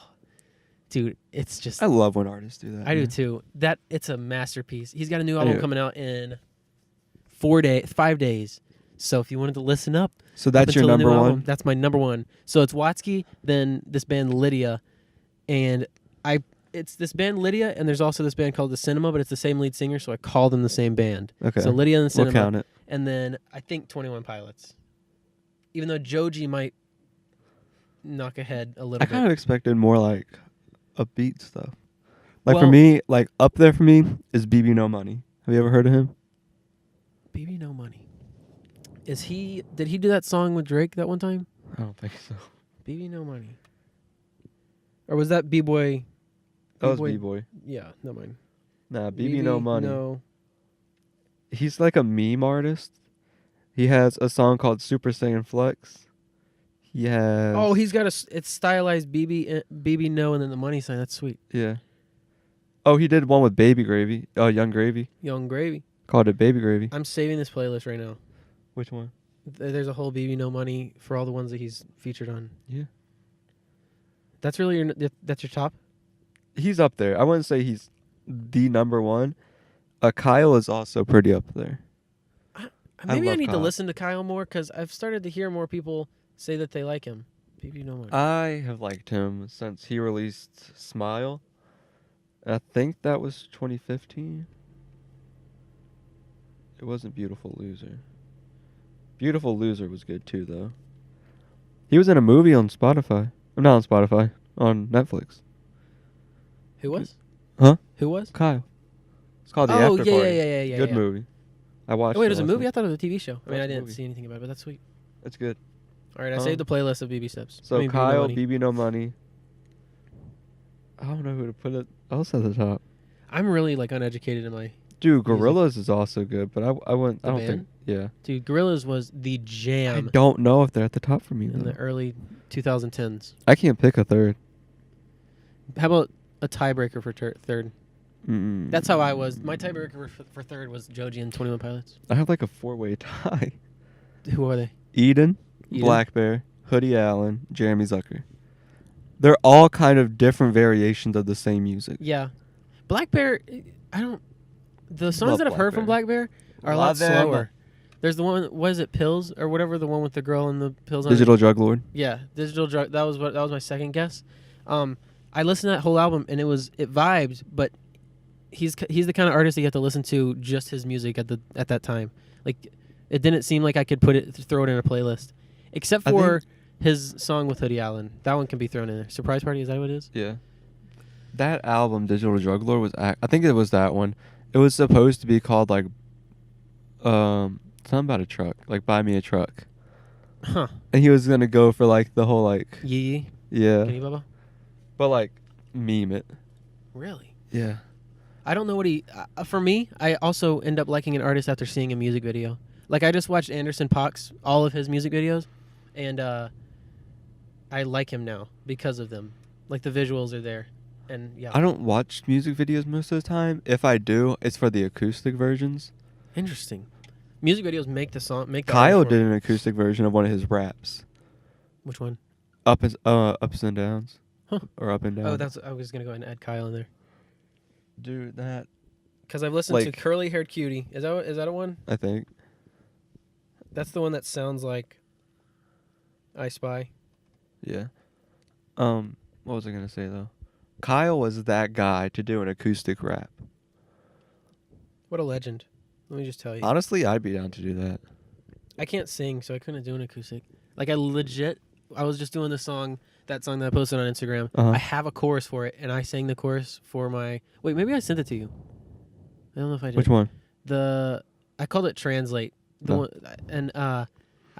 dude, it's just I love when artists do that. I do man. too. It's a masterpiece. He's got a new album Anyway. coming out in 5 days. So if you wanted to listen up, So that's up your until the new number album, one? that's my number one. So it's Watsky, then this band Lydia, and it's this band Lydia, and there's also this band called The Cinema, but it's the same lead singer, so I call them the same band. Okay. So Lydia and The We'll Cinema, count it. and then I think 21 Pilots. Even though Joji might knock ahead a little I bit. kind of expected more like upbeat stuff. Like for Well- me, like up there for me is BB No Money. Have you ever heard of him? Baby No Money. Did he do that song with Drake that one time? I don't think so. BB No Money. Or was that B-Boy? That was B-Boy- B-Boy. Yeah, no mind. Nah, BB No Money. No. He's like a meme artist. He has a song called Super Saiyan Flex. He has... Oh, he's got it's stylized BB No and then the money sign. That's sweet. Yeah. Oh, he did one with Baby Gravy. Oh, Young Gravy. Young Gravy. Called it Baby Gravy. I'm saving this playlist right now. Which one? There's a whole BB No Money for all the ones that he's featured on. Yeah. That's really that's your top? He's up there. I wouldn't say he's the number one. Kyle is also pretty up there. Maybe I love need to Kyle. listen to Kyle more because I've started to hear more people say that they like him. BB No Money. I have liked him since he released Smile. I think that was 2015. It wasn't Beautiful Loser. Beautiful Loser was good too, though. He was in a movie on Spotify. Not on Spotify. On Netflix. Who was? Huh? Who was? Kyle. It's called The Oh, After yeah, Party. yeah. Good movie. I watched Oh, wait, it it was a last movie? night. I thought it was a TV show. I mean, No, I it's a didn't movie. see anything about it, but that's sweet. It's good. All right, I saved the playlist of BB Steps. So BB No Kyle, Money. BB No Money. I don't know who to put it else at the top. I'm really like uneducated in my Dude, music. Gorillaz is also good, but I wouldn't. I The don't band? think. Yeah. Dude, Gorillaz was the I jam don't know if they're at the top for me in though. the early 2010s. I can't pick a third. How about a tiebreaker for third? Mm-mm. That's how I was. My tiebreaker for third was Joji and 21 Pilots. I have like a 4-way tie. Who are they? Eden, Black Bear, Hoodie Allen, Jeremy Zucker. They're all kind of different variations of the same music. Yeah. Black Bear, I don't. The songs Love that I've Black heard from Bear. Black Bear are a lot Love them. slower. There's the one, was it Pills or whatever, the one with the girl and the pills on it? Digital Drug Lord. Yeah, Digital Drug. That was my second guess. I listened to that whole album and it vibed, but he's the kind of artist that you have to listen to just his music at that time. Like it didn't seem like I could throw it in a playlist, except for his song with Hoodie Allen. That one can be thrown in there. Surprise Party, is that what it is? Yeah. That album, Digital Drug Lord, was I think it was that one. It was supposed to be called like something about a truck, like Buy Me a Truck. Huh. And he was gonna go for like the whole like Yee. yeah. Kenny Bubba? But like meme it. Really? Yeah. I don't know what he. For me, I also end up liking an artist after seeing a music video. Like I just watched Anderson .Paak's all of his music videos, and I like him now because of them. Like the visuals are there, and yeah. I don't watch music videos most of the time. If I do, it's for the acoustic versions. Interesting. Music videos make the song. Kyle did an acoustic version of one of his raps. Which one? Ups and downs. Huh. Or up and down. Oh, I was gonna go ahead and add Kyle in there. Dude, that Because I've listened to like- Curly Haired Cutie. Is that a one? I think. That's the one that sounds like I Spy. Yeah. What was I gonna say though? Kyle was that guy to do an acoustic rap. What a legend. Let me just tell you. Honestly, I'd be down to do that. I can't sing, so I couldn't do an acoustic. Like I was just doing that song that I posted on Instagram. Uh-huh. I have a chorus for it, and I sang the chorus for my. Wait, maybe I sent it to you. I don't know if I did. Which one? I called it Translate. Oh. One, and I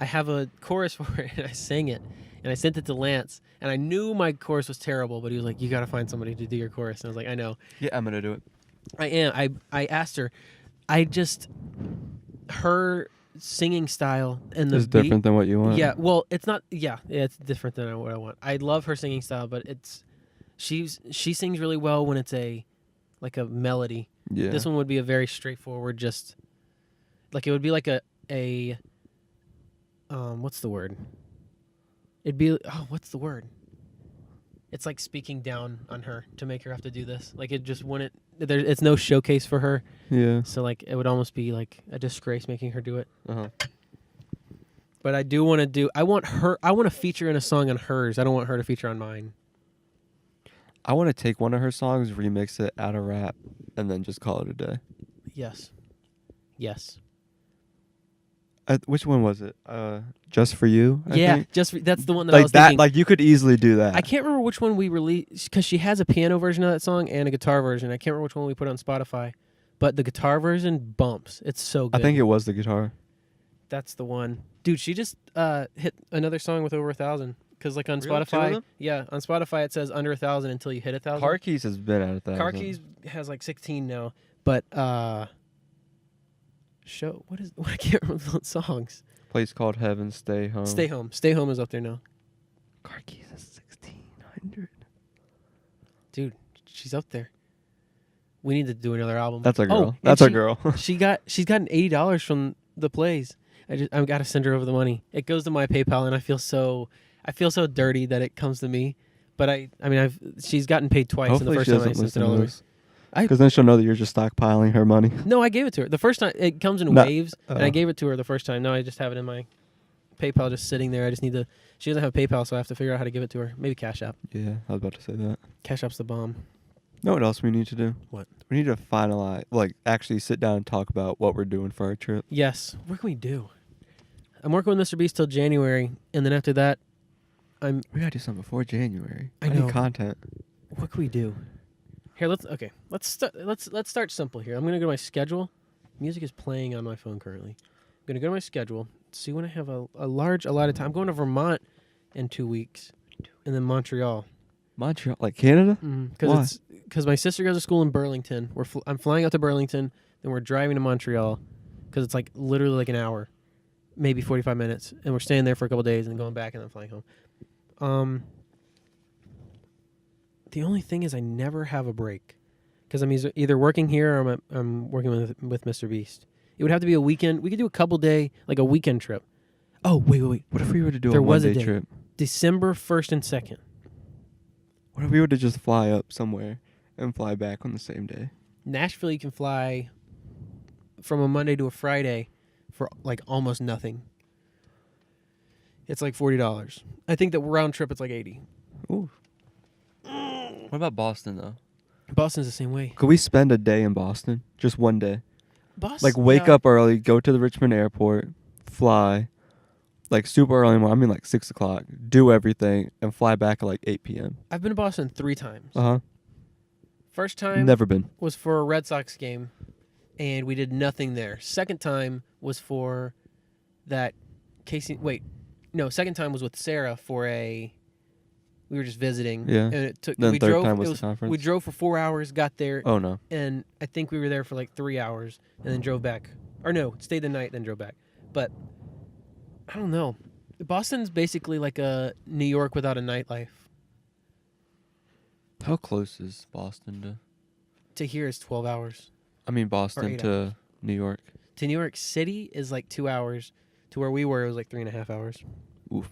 have a chorus for it, and I sang it, and I sent it to Lance, and I knew my chorus was terrible, but he was like, "You got to find somebody to do your chorus," and I was like, "I know." Yeah, I'm gonna do it. I am. I asked her. Her singing style and the It's beat, different than what you want. yeah, well, it's not. Yeah, it's different than what I want. I love her singing style, but she sings really well when it's like a melody. Yeah. This one would be a very straightforward, just like it would be like a what's the word? It'd be what's the word? It's like speaking down on her to make her have to do this. Like it just wouldn't. It's no showcase for her. Yeah. So like it would almost be like a disgrace making her do it. Uh-huh. But I do want to do. I want to feature in a song on hers. I don't want her to feature on mine. I want to take one of her songs, remix it, add a rap, and then just call it a day. Yes. Yes. Which one was it? Just for you. I think? That's the one that I Like was that. thinking. Like you could easily do that. I can't remember which one we released because she has a piano version of that song and a guitar version. I can't remember which one we put on Spotify, but the guitar version bumps. It's so good. I think it was the guitar. That's the one, dude. She just hit another song with over 1,000. Because like on Really? 2 of Spotify, them? yeah, on Spotify it says under 1,000 until you hit 1,000. Car Keys has been at 1,000. Car Keys has like 16 now, but I can't remember the songs. Place called Heaven, Stay Home. Stay Home is up there now. Car Keys is 1,600. Dude, she's up there. We need to do another album. That's our girl. and That's our girl. she's gotten $80 from the plays. I've got to send her over the money. It goes to my PayPal, and I feel so dirty that it comes to me. But she's gotten paid twice. Hopefully and the she first time I doesn't sent it listen all to over. this. Because then she'll know that you're just stockpiling her money. No, I gave it to her. The first time it comes in waves, and I gave it to her the first time. No, I just have it in my PayPal just sitting there. I just need to. She doesn't have PayPal, so I have to figure out how to give it to her. Maybe Cash App. Yeah, I was about to say that. Cash App's the bomb. Know what else we need to do? What? We need to finalize, actually sit down and talk about what we're doing for our trip. Yes. What can we do? I'm working with Mr. Beast till January, and then after that, We gotta do something before January. I I know. need content. what can we do? Here, let's start simple here. I'm gonna go to my schedule. Music is playing on my phone currently. I'm gonna go to my schedule, see when I have a lot of time. I'm going to Vermont in 2 weeks, and then Montreal. Montreal, like Canada? Because my sister goes to school in Burlington. I'm flying out to Burlington. and we're driving to Montreal because it's like literally like an hour, maybe 45 minutes, and we're staying there for a couple days and then going back and then flying home. The only thing is I never have a break because I'm either working here or I'm working with Mr. Beast. It would have to be a weekend. We could do a couple day, like a weekend trip. Oh, wait. What if we were to do There a was a one-day day. trip? December 1st and 2nd. What if we were to just fly up somewhere and fly back on the same day? Nashville, you can fly from a Monday to a Friday for like almost nothing. It's like $40. I think that round trip it's like $80. Ooh. What about Boston, though? Boston's the same way. Could we spend a day in Boston? Just one day? Boston, Like, wake up early, go to the Richmond airport, fly, like, super early in the morning. I mean, like, 6 o'clock. Do everything, and fly back at, like, 8 p.m. I've been to Boston 3 times. Uh-huh. First time Never been. was for a Red Sox game, and we did nothing there. Second time was for that Casey. Wait, no. Second time was with Sarah for a. We were just visiting. Yeah. And it took. Then we third drove. time was it the conference? We drove for 4 hours. Got there, Oh, no. and I think we were there for like 3 hours, and then drove back. Or no, stayed the night, then drove back. But I don't know. Boston's basically like a New York without a nightlife. How close is Boston to... To here is 12 hours. I mean, Boston 8 to New York. To New York City is like 2 hours. To where we were, it was like 3.5 hours. Oof.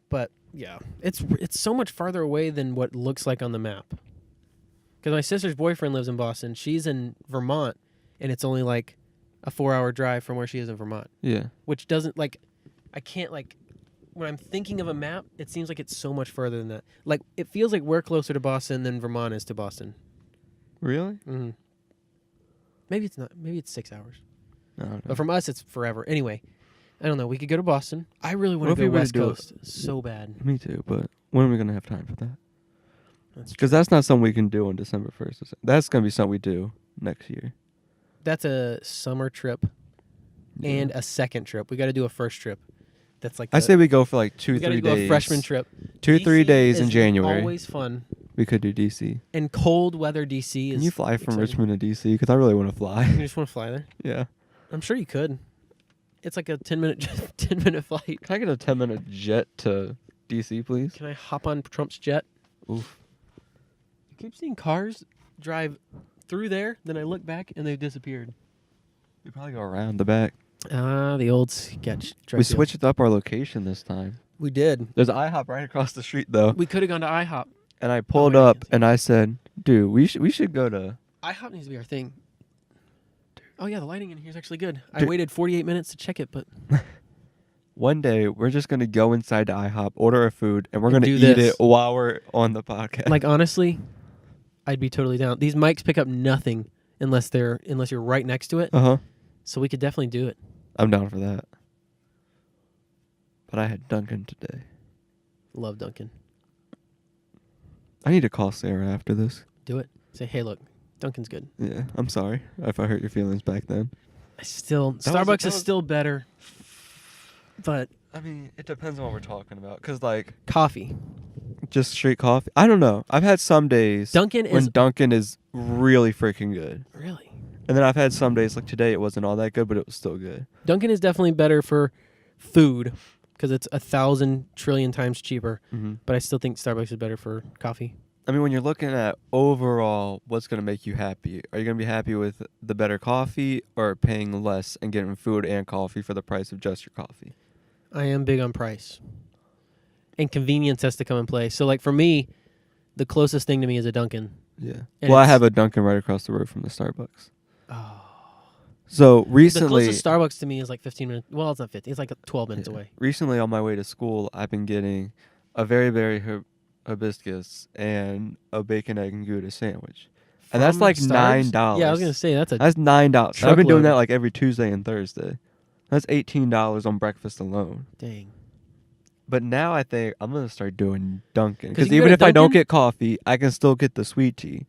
But yeah, it's so much farther away than what looks like on the map. Because my sister's boyfriend lives in Boston. She's in Vermont, and it's only like a 4-hour drive from where she is in Vermont. Yeah. Which doesn't like, I can't like, when I'm thinking of a map, it seems like it's so much further than that. Like it feels like we're closer to Boston than Vermont is to Boston. Really? Mm-hmm. Maybe it's not. Maybe it's 6 hours. I don't know. But from us, it's forever. Anyway, I don't know. We could go to Boston. I really What want if to we go were to West do it? Coast so bad. Me too, but when are we going to have time for that? That's true. Because that's not something we can do on December 1st. That's going to be something we do next year. That's a summer trip and a second trip. We got to do a first trip. That's like I say we go for like 2-3 we got to days. do a freshman trip. 2-3 DC days in is January. Always fun. We could do DC. And cold weather DC is. Can you fly from exciting. Richmond to DC? Because I really want to fly. You just want to fly there? Yeah. I'm sure you could. It's like a 10-minute flight. Can I get a 10-minute jet to DC, please? Can I hop on Trump's jet? Oof. I keep seeing cars drive through there, then I look back and they've disappeared. We probably go around the back. Ah, the old sketch. We switched up our location this time. We did. There's an IHOP right across the street, though. We could have gone to IHOP. And I pulled wait, I up can't see. and I said, dude, we should go to... IHOP needs to be our thing. Oh yeah, the lighting in here is actually good. I Dude. waited 48 minutes to check it, but One day, we're just going to go inside to IHOP, order our food, and we're And going to do eat this. it while we're on the podcast. like honestly, I'd be totally down. These mics pick up nothing unless you're right next to it. Uh-huh. So we could definitely do it. I'm down for that. But I had Dunkin' today. Love Dunkin'. I need to call Sarah after this. Do it. Say, hey, look, Dunkin's good. Yeah, I'm sorry if I hurt your feelings back then. Starbucks that is was- still better, but I mean, it depends on what we're talking about. Because, like, coffee. just straight coffee. I don't know. I've had some days Dunkin' when is Dunkin' is really freaking good. really. And then I've had some days, like today, it wasn't all that good, but it was still good. Dunkin' is definitely better for food because it's 1,000 trillion times cheaper. Mm-hmm. But I still think Starbucks is better for coffee. I mean, when you're looking at overall what's going to make you happy, are you going to be happy with the better coffee or paying less and getting food and coffee for the price of just your coffee? I am big on price. And convenience has to come in play. So, like, for me, the closest thing to me is a Dunkin'. Yeah. And Well, I it's- have a Dunkin' right across the road from the Starbucks. Oh. So The recently, closest Starbucks to me is like 15 minutes. Well, it's not 15. It's like 12 minutes Yeah. away. Recently on my way to school, I've been getting a very, very hibiscus and a bacon, egg, and Gouda sandwich. And that's From like Starbucks? $9. Yeah, I was going to say, that's a... That's $9. I've been doing Truckload. that like every Tuesday and Thursday. That's $18 on breakfast alone. Dang. But now I think I'm going to start doing Dunkin'. 'Cause Because you can even go if to I don't Dunkin'? get coffee, I can still get the sweet tea.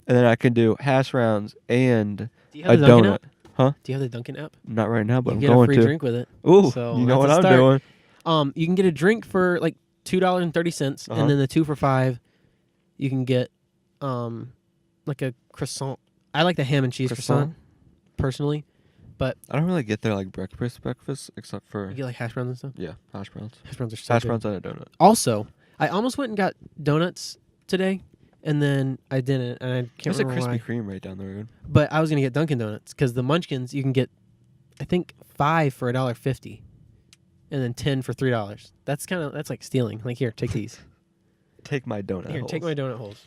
And then I can do hash browns and Do you a have the Dunkin' donut. app? Huh? Do you have the Dunkin' app? Not right now, but You I'm get a going free to. drink with it. Ooh, So you know what that's a I'm start. doing. You can get a drink for like $2.30, Uh-huh. and then the 2 for $5, you can get like a croissant. I like the ham and cheese croissant personally, but I don't really get their like breakfast except for you get like hash browns and stuff. yeah, hash browns. Hash browns are so Hash good. browns and a donut. Also, I almost went and got donuts today, and then I didn't, and I can't There's a remember Krispy why. Kreme right down the road. But I was gonna get Dunkin' Donuts because the Munchkins you can get, I think 5 for $1.50, and then 10 for $3. That's like stealing. Like here, take these. Take my donut. Here, holes. take my donut holes.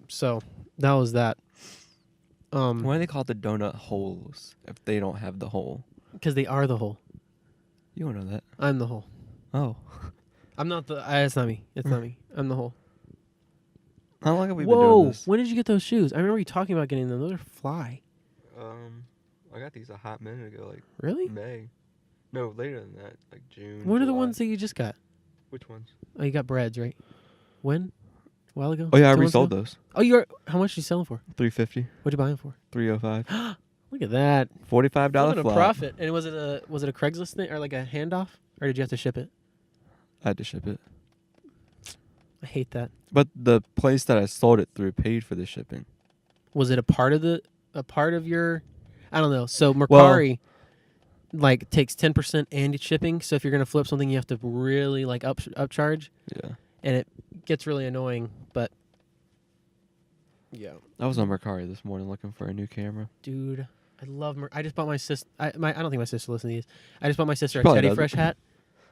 So that was that. Why do they call it the donut holes if they don't have the hole? Because they are the hole. You don't know that. I'm the hole. Oh. I'm not the. It's not me. It's not me. I'm the hole. How long have we been Whoa! doing this? When did you get those shoes? I remember you talking about getting them. Those are fly. I got these a hot minute ago, like Really? May. No, later than that, like June. What are the July. ones that you just got? Which ones? Oh, you got breads, right? When? A while ago? Oh yeah, I 2 months resold ago? those. Oh, you are. How much did you sell them for? $350, What'd you buy them for? $305, Look at that. $45 Flipping a flat. profit. And was it a Craigslist thing or like a handoff, or did you have to ship it? I had to ship it, I hate that. but the place that I sold it through paid for the shipping. Was it a part of your? I don't know. So Mercari, like takes 10% and it's shipping. So if you're gonna flip something, you have to really like upcharge, Yeah, and it gets really annoying. But yeah, I was on Mercari this morning looking for a new camera. dude, I love. I just bought my sister. I don't think my sister listens to these. I just bought my sister a Probably Teddy doesn't. Fresh hat,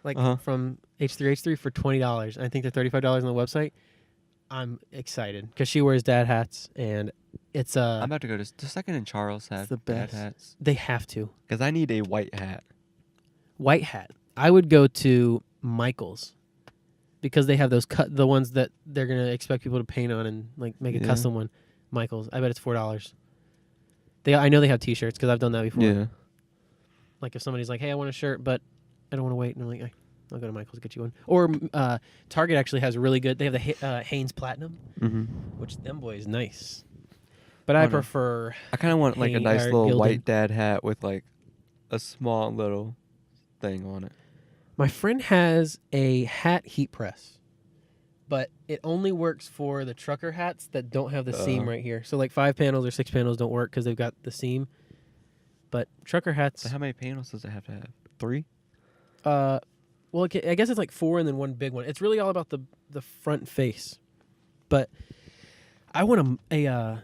like Uh-huh. from H3H3 for $20. I think they're $35 on the website. I'm excited because she wears dad hats, and it's I'm about to go to the Second and Charles hat. the best. hats They have to. because I need a white hat. White hat. I would go to Michael's because they have those the ones that they're gonna expect people to paint on and like make a Yeah. custom one. Michael's. I bet it's $4. I know they have T-shirts because I've done that before. Yeah, Like if somebody's like, "Hey, I want a shirt, but I don't want to wait," and I'm like, "I'll go to Michael's get you one." Or Target actually has really good. They have the Hanes Platinum, which them boys nice. But I Wonder- prefer. I kind of want like a Hey, nice or little Gildan. white dad hat with like a small little thing on it. My friend has a hat heat press, but it only works for the trucker hats that don't have the seam right here. So like 5 panels or 6 panels don't work because they've got the seam. But trucker hats, So how many panels does it have to have? 3? well, I guess it's like 4 and then one big one. It's really all about the front face. But I want a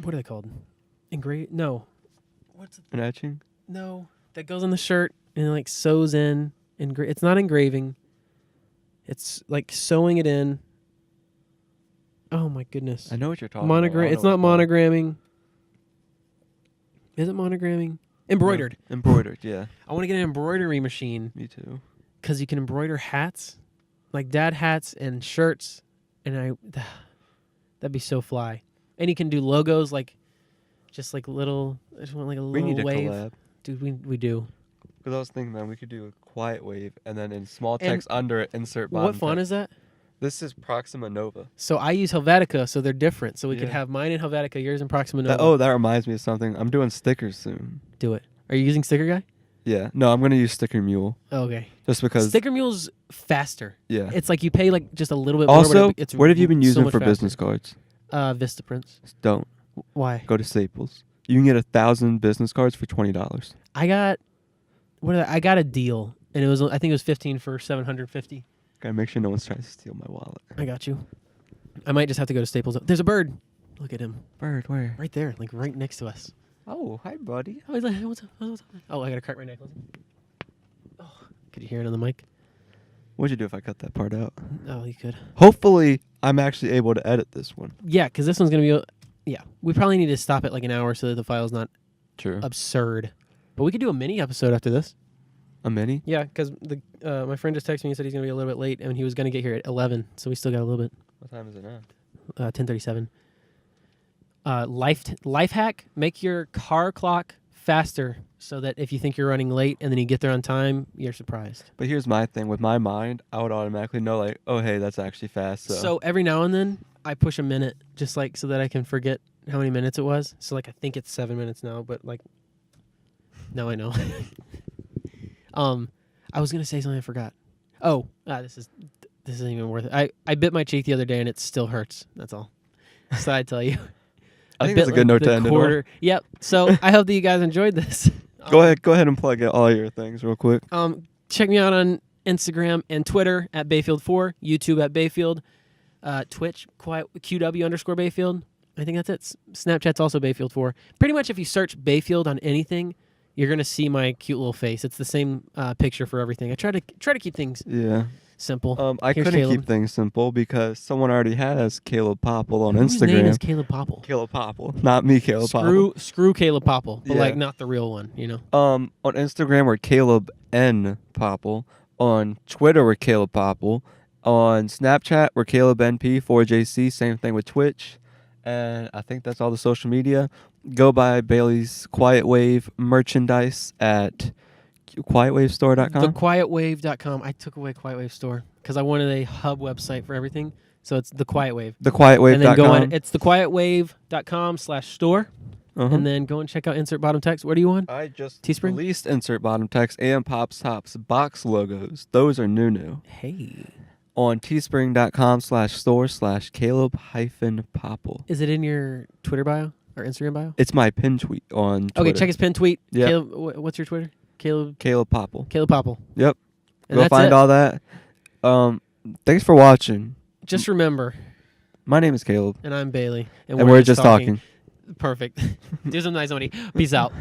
what are they called? No, what's An etching? no that goes on the shirt and like sews in. It's not engraving. It's like sewing it in. Oh my goodness! I know what you're talking about. Monogram. It's not monogramming. Is it monogramming? Embroidered. No. Embroidered, yeah. I want to get an embroidery machine Me too. because you can embroider hats, like dad hats and shirts, and that'd be so fly. And you can do logos like, just like little. I just want like a We little need to wave, collab. dude. We do. Because I was thinking, man, we could do a quiet wave and then in small text under it, insert bottom What font text. is that? This is Proxima Nova. So I use Helvetica, so they're different. So we could Yeah. have mine in Helvetica, yours in Proxima Nova. That reminds me of something. I'm doing stickers soon. Do it. Are you using Sticker Guy? Yeah. No, I'm going to use Sticker Mule. Okay. Just because. Sticker Mule's faster. Yeah. It's like you pay like just a little bit more. Also, but it's what have you been so using much for faster. business cards? Vistaprint. Don't. Why? Go to Staples. You can get 1,000 business cards for $20. I got I got a deal, and it was I think it was 15 for 750. Gotta make sure no one's trying to steal my wallet. I got you. I might just have to go to Staples. There's a bird. Look at him Bird, where? right there, like right next to us. Oh, hi, buddy. Oh, he's like, hey, what's up? What's up? Oh, I got a cart right next. Oh, could you hear it on the mic? What'd you do if I cut that part out? Oh, you could. Hopefully, I'm actually able to edit this one. Yeah, because this one's gonna be. Yeah, we probably need to stop at like an hour so that the file's not True. absurd. But we could do a mini episode after this. A mini? Yeah, because my friend just texted me and said he's gonna be a little bit late, and he was gonna get here at 11, so we still got a little bit. What time is it now? 10:37. Life hack: make your car clock faster so that if you think you're running late and then you get there on time, you're surprised. But here's my thing. With my mind, I would automatically know, like, oh, hey, that's actually fast. So every now and then I push a minute, just like so that I can forget how many minutes it was. So like I think it's 7 minutes now, but like now I know. I was gonna say something I forgot. Oh, this isn't even worth it. I bit my cheek the other day and it still hurts. That's all. So I tell you. I think that's a good note to end it on. Yep. So I hope that you guys enjoyed this. Go ahead and plug all your things real quick. Check me out on Instagram and Twitter at Bayfield4, YouTube at Bayfield, Twitch QW_Bayfield. I think that's it. Snapchat's also Bayfield4. Pretty much if you search Bayfield on anything, you're gonna see my cute little face. It's the same picture for everything. I try to keep things simple. I Here's couldn't Caleb. keep things simple because someone already has Caleb Poppell on Whose Instagram. name is Caleb Poppell? Caleb Poppell, not me, Caleb Poppell. Screw Caleb Poppell, but Yeah. like not the real one, you know. On Instagram we're Caleb N Poppell. On Twitter we're Caleb Poppell. On Snapchat we're Caleb NP4JC. Same thing with Twitch. And I think that's all the social media. Go buy Bailey's Quiet Wave merchandise at quietwavestore.com. TheQuietWave.com. I took away Quiet Wave Store because I wanted a hub website for everything. So it's The Quiet Wave. TheQuietWave.com. And then go on. It's thequietwave.com/store. Uh-huh. And then go and check out Insert Bottom Text. What are you on? I just Teespring? released Insert Bottom Text and Pops Tops box logos. Those are new. Hey. On teespring.com/store/Caleb-Poppell. Is it in your Twitter bio or Instagram bio? It's my pin tweet on Twitter. Okay, check his pin tweet. Yeah. Caleb, what's your Twitter? Caleb Poppell. Poppell. Yep. And Go that's find it. all that. Thanks for watching. Just remember. My name is Caleb. And I'm Bailey. And we're just talking. Perfect. Do some nice, somebody. Peace out.